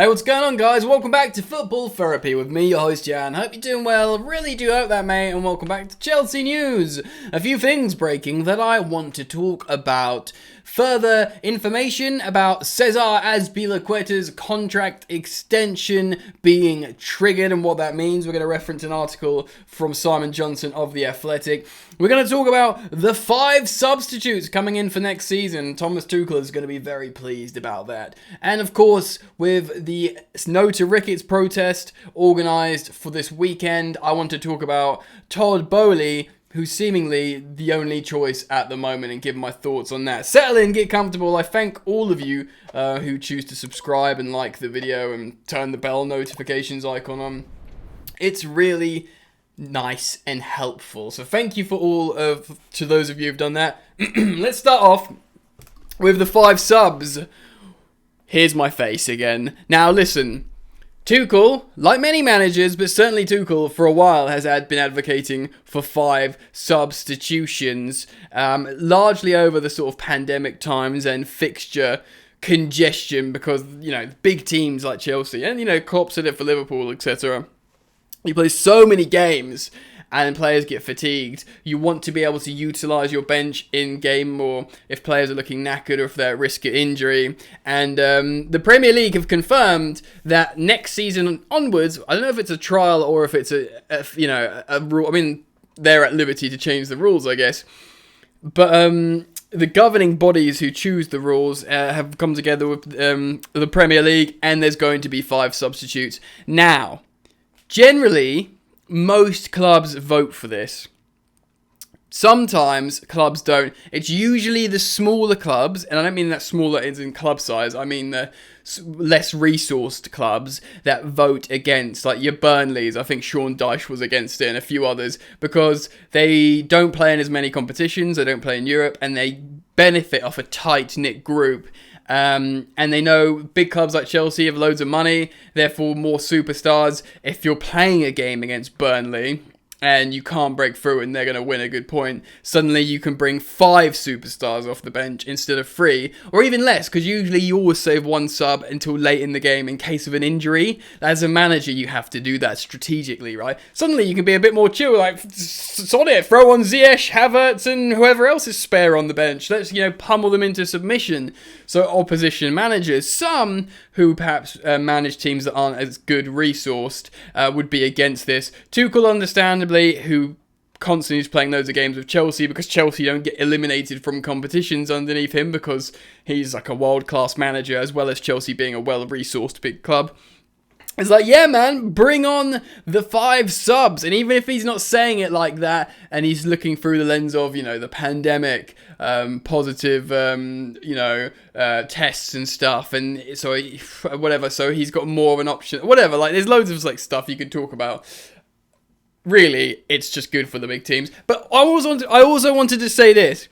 Hey, what's going on, guys? Welcome back to Football Therapy with me, your host Jan. Hope you're doing well. Really do hope that, mate. And welcome back to Chelsea news. A few things breaking that I want to talk about. Further information about Cesar Azpilicueta's contract extension being triggered and what that means. We're going to reference an article from Simon Johnson of The Athletic. We're going to talk about the 5 substitutes coming in for next season. Thomas Tuchel is going to be very pleased about that. And of course, with the No to Ricketts protest organised for this weekend, I want to talk about Todd Boehly, who's seemingly the only choice at the moment, and give my thoughts on that. Settle in, get comfortable. I thank all of you who choose to subscribe and like the video and turn the bell notifications icon on. It's really nice and helpful. So thank you to those of you who've done that. Let's start off with the 5 subs. Here's my face again. Now listen. Tuchel, like many managers, but certainly Tuchel for a while has been advocating for 5 substitutions, largely over the sort of pandemic times and fixture congestion because, big teams like Chelsea and, Klopp said it for Liverpool, etc. You play so many games and players get fatigued. You want to be able to utilise your bench in game more if players are looking knackered or if they're at risk of injury. And the Premier League have confirmed that next season onwards, I don't know if it's a trial or if it's a rule. I mean, they're at liberty to change the rules, I guess. But the governing bodies who choose the rules have come together with the Premier League, and there's going to be 5 substitutes. Now, generally, most clubs vote for this. Sometimes clubs don't. It's usually the smaller clubs, and I don't mean that smaller as in club size, I mean the less resourced clubs that vote against, like your Burnleys. I think Sean Dyche was against it and a few others, because they don't play in as many competitions, they don't play in Europe, and they benefit off a tight-knit group. And they know big clubs like Chelsea have loads of money, therefore more superstars. If you're playing a game against Burnley and you can't break through and they're going to win a good point, suddenly you can bring 5 superstars off the bench instead of 3, or even less, because usually you always save 1 sub until late in the game in case of an injury. As a manager, you have to do that strategically, right? Suddenly you can be a bit more chill, like, sod it, throw on Ziyech, Havertz, and whoever else is spare on the bench. Let's, pummel them into submission. So opposition managers, some who perhaps manage teams that aren't as good resourced, would be against this. Tuchel, understandably, who constantly is playing loads of games with Chelsea, because Chelsea don't get eliminated from competitions underneath him because he's like a world-class manager, as well as Chelsea being a well-resourced big club. It's like, yeah, man, bring on the 5 subs. And even if he's not saying it like that, and he's looking through the lens of, the pandemic, positive, tests and stuff, and so whatever, so he's got more of an option, whatever, like, there's loads of, stuff you could talk about. Really, it's just good for the big teams. But I also wanted to say this.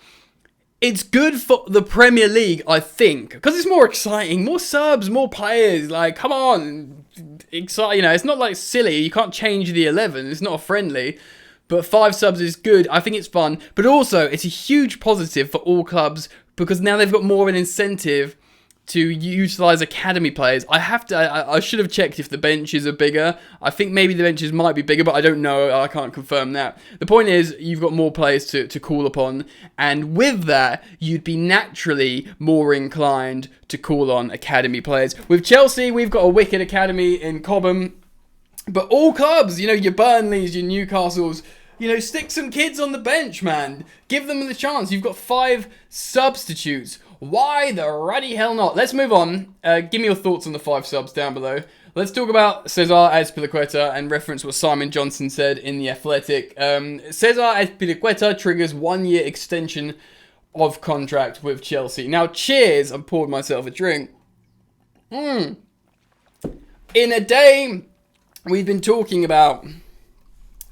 It's good for the Premier League, I think, because it's more exciting, more subs, more players. Like, come on, exciting. It's not like silly. You can't change the 11. It's not a friendly. But 5 subs is good. I think it's fun. But also, it's a huge positive for all clubs because now they've got more of an incentive to utilise academy players. I should have checked if the benches are bigger. I think maybe the benches might be bigger, but I don't know. I can't confirm that. The point is, you've got more players to call upon, and with that, you'd be naturally more inclined to call on academy players. With Chelsea, we've got a wicked academy in Cobham, but all clubs, your Burnleys, your Newcastles, stick some kids on the bench, man. Give them the chance. You've got 5 substitutes. Why the ruddy hell not? Let's move on. Give me your thoughts on the 5 subs down below. Let's talk about Cesar Azpilicueta and reference what Simon Johnson said in The Athletic. Cesar Azpilicueta triggers 1-year extension of contract with Chelsea. Now, cheers. I poured myself a drink. In a day, we've been talking about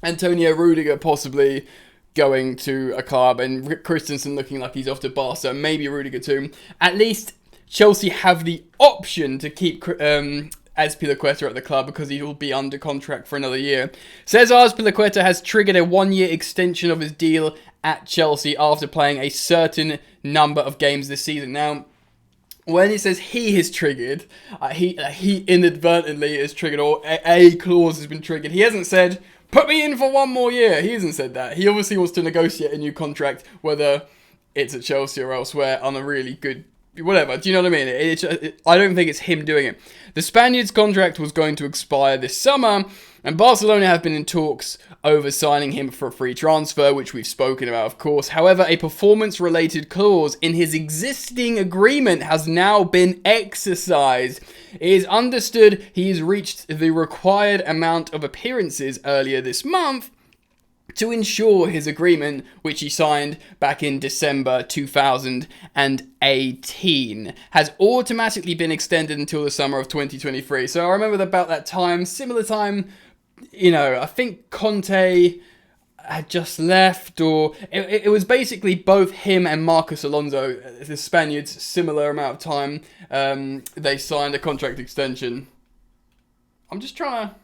Antonio Rudiger possibly going to a club, and Rick Christensen looking like he's off to Barca, maybe Rudiger too. At least Chelsea have the option to keep Azpilicueta at the club because he will be under contract for another year. Cesar Azpilicueta has triggered a 1-year extension of his deal at Chelsea after playing a certain number of games this season. Now, when it says he is triggered, he inadvertently is triggered, or a clause has been triggered. He hasn't said, put me in for 1 more year. He hasn't said that. He obviously wants to negotiate a new contract, whether it's at Chelsea or elsewhere, on a really good, whatever. Do you know what I mean? I don't think it's him doing it. The Spaniard's contract was going to expire this summer, and Barcelona have been in talks over signing him for a free transfer, which we've spoken about, of course. However, a performance-related clause in his existing agreement has now been exercised. It is understood he has reached the required amount of appearances earlier this month to ensure his agreement, which he signed back in December 2018, has automatically been extended until the summer of 2023. So I remember about that time, similar time, I think Conte had just left, or it was basically both him and Marcos Alonso, the Spaniards, similar amount of time, they signed a contract extension. I'm just trying to...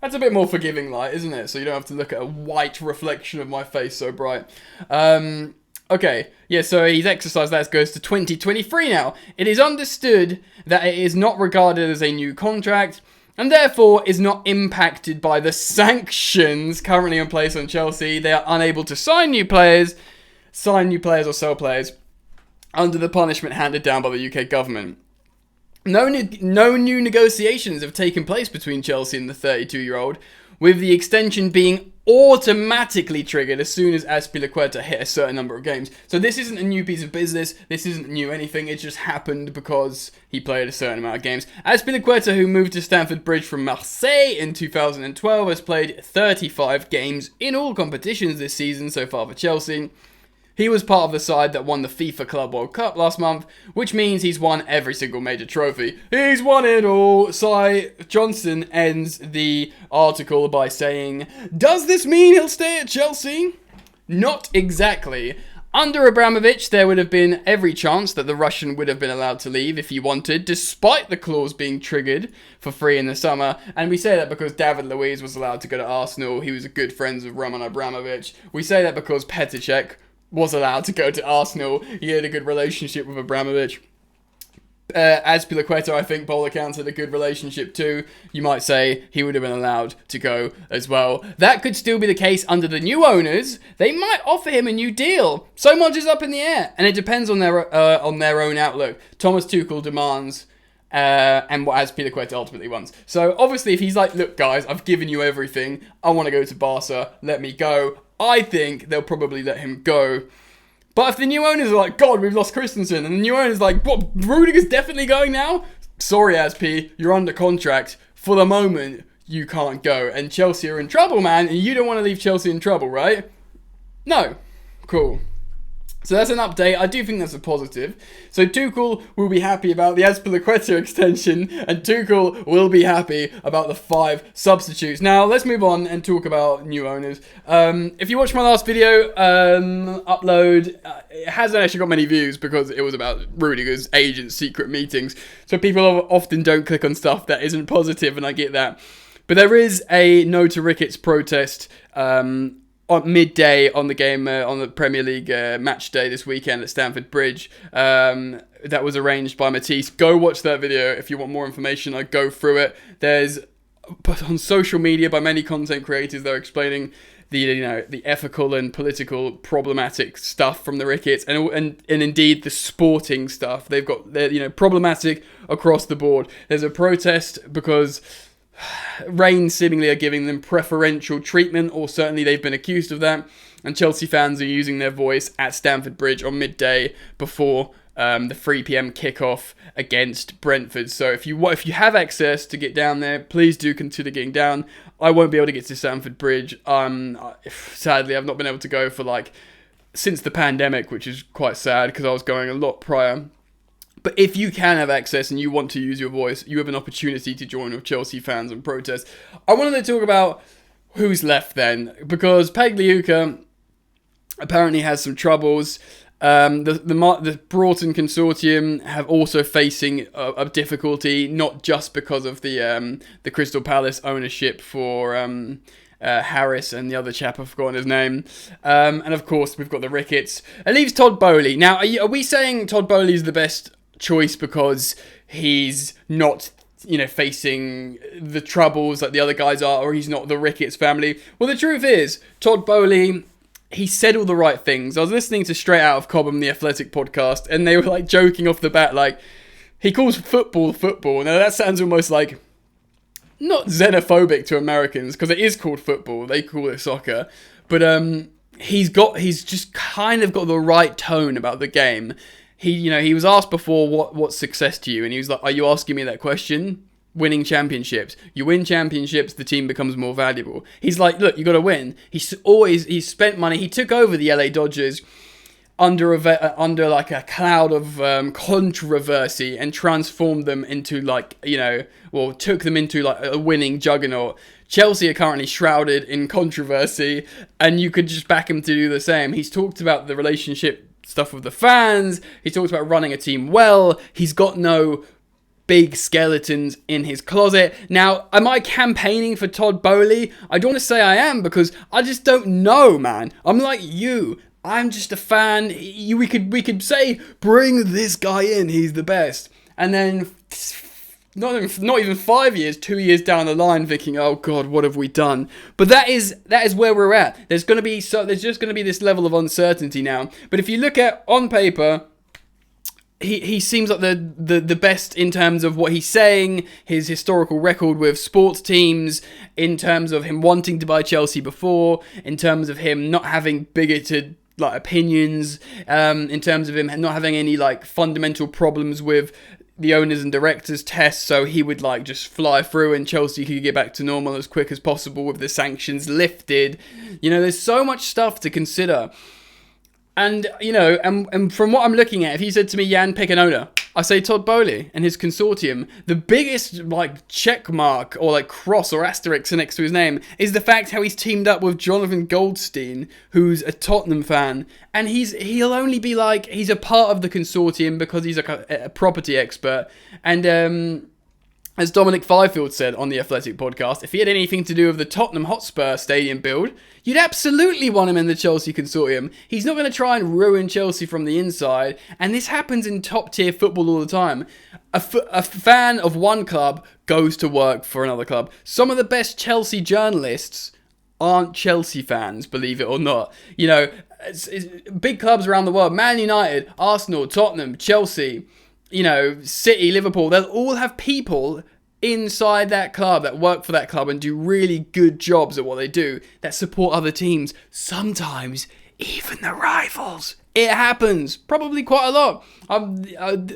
That's a bit more forgiving light, isn't it? So you don't have to look at a white reflection of my face so bright. Okay, yeah, so he's exercised that. It goes to 2023 now. It is understood that it is not regarded as a new contract, and therefore is not impacted by the sanctions currently in place on Chelsea. They are unable to sign new players or sell players under the punishment handed down by the UK government. No new negotiations have taken place between Chelsea and the 32-year-old, with the extension being automatically triggered as soon as Azpilicueta hit a certain number of games. So this isn't a new piece of business, this isn't new anything, it just happened because he played a certain amount of games. Azpilicueta, who moved to Stamford Bridge from Marseille in 2012, has played 35 games in all competitions this season so far for Chelsea. He was part of the side that won the FIFA Club World Cup last month, which means he's won every single major trophy. He's won it all! Cy Johnson ends the article by saying, does this mean he'll stay at Chelsea? Not exactly. Under Abramovich, there would have been every chance that the Russian would have been allowed to leave if he wanted, despite the clause being triggered for free in the summer. And we say that because David Luiz was allowed to go to Arsenal. He was a good friend of Roman Abramovich. We say that because Petr Cech was allowed to go to Arsenal. He had a good relationship with Abramovich. Azpilicueta, I think, by all accounts, had a good relationship too. You might say he would have been allowed to go as well. That could still be the case under the new owners. They might offer him a new deal. So much is up in the air, and it depends on their own outlook. Thomas Tuchel demands and what Azpilicueta ultimately wants. So obviously, if he's like, look guys, I've given you everything, I want to go to Barca, let me go, I think they'll probably let him go. But if the new owners are like, God, we've lost Christensen, and the new owner's like, what, Rudiger's definitely going now? Sorry, Azpi, you're under contract. For the moment, you can't go. And Chelsea are in trouble, man, and you don't want to leave Chelsea in trouble, right? No. Cool. So that's an update. I do think that's a positive. So Tuchel will be happy about the Azpilicueta extension, and Tuchel will be happy about the 5 substitutes. Now, let's move on and talk about new owners. If you watched my last video upload, it hasn't actually got many views because it was about Rudiger's agent's secret meetings. So people often don't click on stuff that isn't positive, and I get that. But there is a no to Ricketts protest on midday on the game, on the Premier League match day this weekend at Stamford Bridge. That was arranged by Matisse. Go watch that video if you want more information. I go through it. There's, on social media by many content creators, they're explaining the ethical and political problematic stuff from the Ricketts, and indeed the sporting stuff. They're problematic across the board. There's a protest because Reign seemingly are giving them preferential treatment, or certainly they've been accused of that, and Chelsea fans are using their voice at Stamford Bridge on midday before the 3 p.m. kickoff against Brentford. So if you have access to get down there, please do consider getting down. I won't be able to get to Stamford Bridge. Sadly, I've not been able to go for since the pandemic, which is quite sad because I was going a lot prior. But if you can have access and you want to use your voice, you have an opportunity to join with Chelsea fans and protest. I wanted to talk about who's left then, because Pagliuca apparently has some troubles. The Broughton Consortium have also facing a difficulty, not just because of the Crystal Palace ownership for Harris and the other chap, I've forgotten his name. And of course, we've got the Ricketts. It leaves Todd Boehly. Now, are we saying Todd Boehly is the best choice because he's not, facing the troubles like the other guys are, or he's not the Ricketts family. Well, the truth is, Todd Boehly, he said all the right things. I was listening to Straight Out of Cobham, the Athletic podcast, and they were like joking off the bat, like, he calls football. Now that sounds almost like not xenophobic to Americans, because it is called football. They call it soccer. But he's just kind of got the right tone about the game. He was asked before what's success to you, and he was like, "Are you asking me that question? Winning championships. You win championships, the team becomes more valuable." He's like, "Look, you got to win." He's spent money. He took over the LA Dodgers under like a cloud of controversy and transformed them into took them into like a winning juggernaut. Chelsea are currently shrouded in controversy, and you could just back him to do the same. He's talked about the relationship stuff with the fans. He talks about running a team well. He's got no big skeletons in his closet. Now, am I campaigning for Todd Boehly? I don't want to say I am, because I just don't know, man. I'm like you. I'm just a fan. We could say, bring this guy in. He's the best. And then not even 5 years, 2 years down the line, thinking, oh God, what have we done? But that is where we're at. There's just going to be this level of uncertainty now. But if you look at on paper, he seems like the best in terms of what he's saying, his historical record with sports teams, in terms of him wanting to buy Chelsea before, in terms of him not having bigoted opinions, in terms of him not having any fundamental problems with the owners and directors test, so he would just fly through and Chelsea could get back to normal as quick as possible with the sanctions lifted. There's so much stuff to consider. And, and from what I'm looking at, if you said to me, Jan, pick an owner, I say Todd Boehly and his consortium. The biggest, check mark or, cross or asterisk next to his name is the fact how he's teamed up with Jonathan Goldstein, who's a Tottenham fan. And he'll only be he's a part of the consortium because he's a property expert. And, as Dominic Fifield said on the Athletic podcast, if he had anything to do with the Tottenham Hotspur stadium build, you'd absolutely want him in the Chelsea consortium. He's not going to try and ruin Chelsea from the inside, and this happens in top-tier football all the time. A fan of one club goes to work for another club. Some of the best Chelsea journalists aren't Chelsea fans, believe it or not. It's big clubs around the world, Man United, Arsenal, Tottenham, Chelsea, City, Liverpool, they'll all have people inside that club that work for that club and do really good jobs at what they do that support other teams, sometimes even the rivals. It happens, probably quite a lot.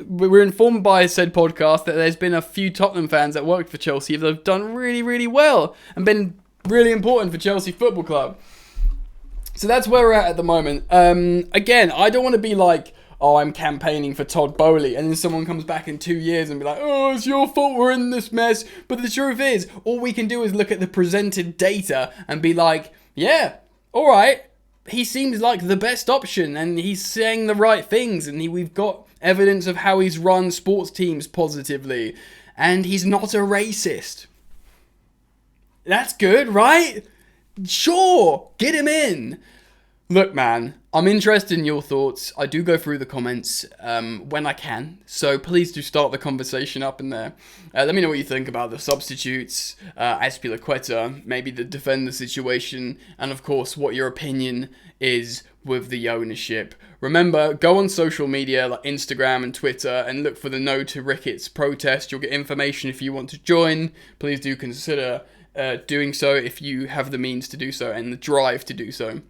We're informed by said podcast that there's been a few Tottenham fans that worked for Chelsea that have done really, really well and been really important for Chelsea Football Club. So that's where we're at the moment. Again, I don't want to be oh, I'm campaigning for Todd Boehly, and then someone comes back in 2 years and be like, oh, it's your fault we're in this mess. But the truth is, all we can do is look at the presented data and be like, yeah, all right, he seems like the best option, and he's saying the right things, and we've got evidence of how he's run sports teams positively, and he's not a racist. That's good, right? Sure, get him in. Look, man, I'm interested in your thoughts. I do go through the comments when I can, so please do start the conversation up in there. Let me know what you think about the substitutes, Azpilicueta, maybe the defender situation, and of course what your opinion is with the ownership. Remember, go on social media like Instagram and Twitter and look for the No to Ricketts protest. You'll get information if you want to join. Please do consider doing so if you have the means to do so and the drive to do so.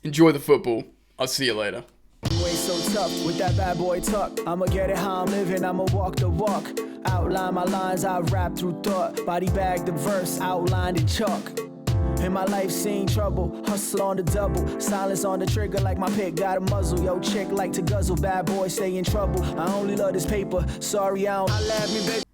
Enjoy the football. I'll see you later. Way so tough with that bad boy tuck. I'ma get it how I'm living, I'ma walk the walk. Outline my lines, I rap through thought. Body bag the verse, outlined in chalk. In my life seen trouble, hustle on the double. Silence on the trigger like my pick got a muzzle. Yo, chick like to guzzle, bad boy stay in trouble. I only love this paper, sorry I don't. I laugh me, baby.